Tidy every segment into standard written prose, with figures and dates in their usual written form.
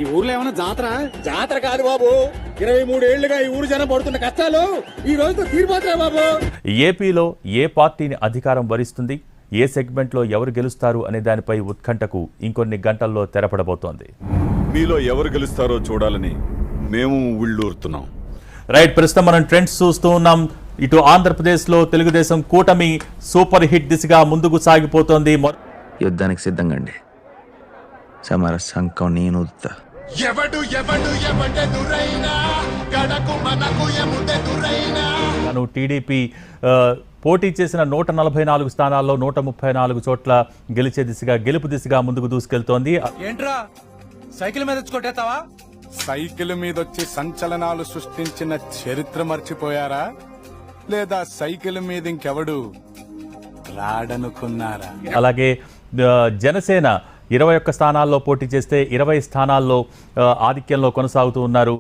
ఈ ఊర్లో ఏమైనా జాతర కాదు బాబు. 23 ఏళ్లుగా ఈ ఊరు జనం పడుతున్న కష్టాలు ఈ రోజుతో తీరిపోతాయి బాబు. ఏపీలో ఏ పార్టీని అధికారం వరిస్తుంది, ఏ సెగ్మెంట్లో ఎవరు గెలుస్తారు అనే దానిపై ఉత్కంఠకు ఇంకొన్ని గంటల్లో తెరపడబోతోంది. మీలో ఎవరు గెలుస్తారో చూడాలని మేము ఉళ్ళూరుతున్నాం. రైట్, ప్రస్తుతం మనం ట్రెండ్స్ చూస్తూ ఉన్నాం. ఇటు ఆంధ్రప్రదేశ్లో తెలుగుదేశం కూటమి సూపర్ హిట్ దిశగా ముందుకు సాగిపోతోంది. యుద్ధానికి సిద్ధంగా సమర సంకం నేను టీడీపీ పోటీ చేసిన 144 స్థానాల్లో 134 చోట్ల గెలిచే దిశగా, గెలుపు దిశగా ముందుకు దూసుకెళ్తోంది. ఏంట్రా సైకిల్ మీద తెచ్చుకోటేతావా? సైకిల్ మీద వచ్చి సంచలనాలు సృష్టించిన చరిత్ర మర్చిపోయారా? లేదా సైకిల్ మీద ఇంకెవడు రాడనుకున్నారా? అలాగే జనసేన 21 స్థానాల్లో పోటీ చేస్తే 20 స్థానాల్లో ఆధిక్యంలో కొనసాగుతూ ఉన్నారు.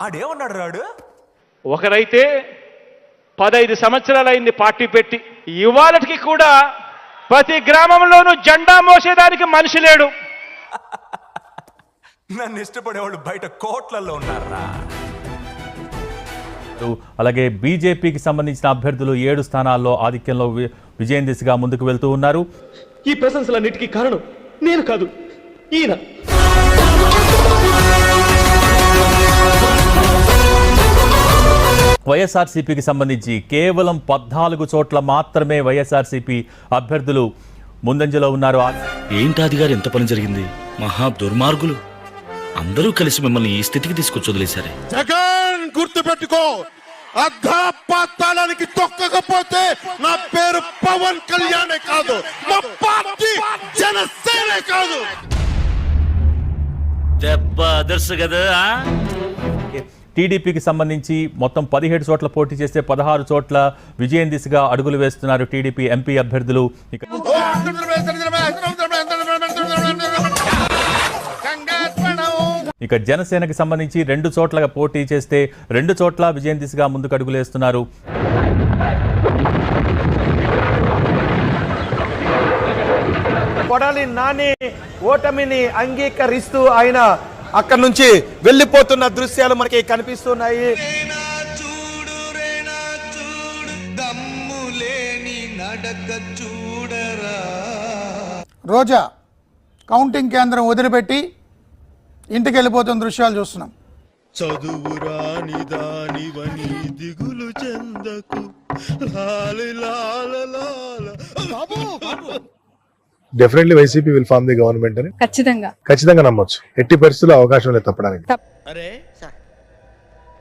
ఆడేమన్నాడు రాడు? ఒకరైతే 15 సంవత్సరాలైంది పార్టీ పెట్టి, ఇవాళకి కూడా ప్రతి గ్రామంలోనూ జెండా మోసేదానికి మనిషి లేడు. నన్ను ఇష్టపడేవాళ్ళు బయట కోట్లలో ఉన్నారా? అలాగే బీజేపీకి సంబంధించిన అభ్యర్థులు 7 స్థానాల్లో ఆధిక్యంలో విజయం దిశగా ముందుకు వెళ్తూ ఉన్నారు. ఈ ప్రశంసలన్నిటికీ కారణం నేను కాదు, ఈయన. వైఎస్ఆర్సీపీకి సంబంధించి కేవలం 14 చోట్ల మాత్రమే వైఎస్ఆర్సీపీ అభ్యర్థులు ముందంజలో ఉన్నారు. ఏంటాది గారు ఎంత పని జరిగింది? మహా దుర్మార్గులు అందరూ కలిసి మిమ్మల్ని ఈ స్థితికి తీసుకొచ్చి వదిలేశారే. జగన్ గుర్తు పెట్టుకో, అర్ధపాతాళానికి తొక్కకపోతే నా పేరు పవన్ కళ్యాణే కాదు, మా పార్టీ జనసేనే కాదు. దెబ్బ అదర్సు కదా. టీడీపీకి సంబంధించి మొత్తం 17 చోట్ల పోటీ చేస్తే 16 చోట్ల విజయం దిశగా అడుగులు వేస్తున్నారు టీడీపీ ఎంపీ అభ్యర్థులు. ఇక జనసేనకి సంబంధించి 2 చోట్ల పోటీ చేస్తే 2 చోట్ల విజయం దిశగా ముందుకు అడుగులేస్తున్నారు. కొడాలి నాని ఓటమిని అంగీకరిస్తూ ఆయన అక్కడి నుంచి వెళ్ళిపోతున్న దృశ్యాలు మనకి కనిపిస్తున్నాయి. రోజా కౌంటింగ్ కేంద్రం వదిలిపెట్టి ఇంటికి వెళ్ళిపోతున్న దృశ్యాలు చూస్తున్నాం. చదువురాని దానివని దిగులు చెందకు, definitely YCP will form the government అని ఖచ్చితంగా నమ్మొచ్చు. ఎట్టి పరిస్థితుల్లో అవకాశం లేదు తప్పడానికి. అరే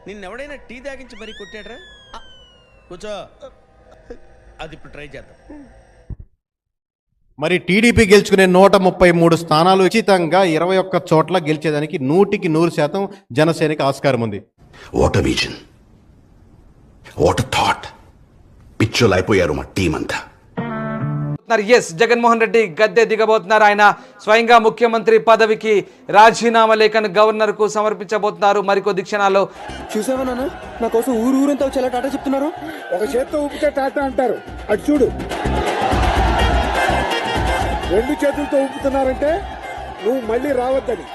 నిన్నెవడైనా టీ తాగించి మరీ కొట్టాడ్రా? కూర్చో, అది ఇప్పుడు ట్రై చేద్దాం. మరి టీడీపీ గెలుచుకునే 133 స్థానాలు ఉచితంగా 21 చోట్ల గెలిచేదానికి 100% జనసేనకి ఆస్కారం ఉంది. What a vision, what a thought. పిచ్చోలు అయిపోయారు మా టీం అంతా. ఎస్, జగన్మోహన్ రెడ్డి గద్దె దిగబోతున్నారు. ఆయన స్వయంగా ముఖ్యమంత్రి పదవికి రాజీనామా లేఖను గవర్నర్ కు సమర్పించబోతున్నారు మరికొద్ది క్షణాల్లో. చూసావా నాన్న, నా కోసం ఊరంతా చాలా టాటా చెప్తున్నారు. ఒక చేత్తో ఊపితే టాటా అంటారు, అటు చూడు. 2 చేతులతో ఊపుతున్నారంటే నువ్వు మళ్ళీ రావద్దని.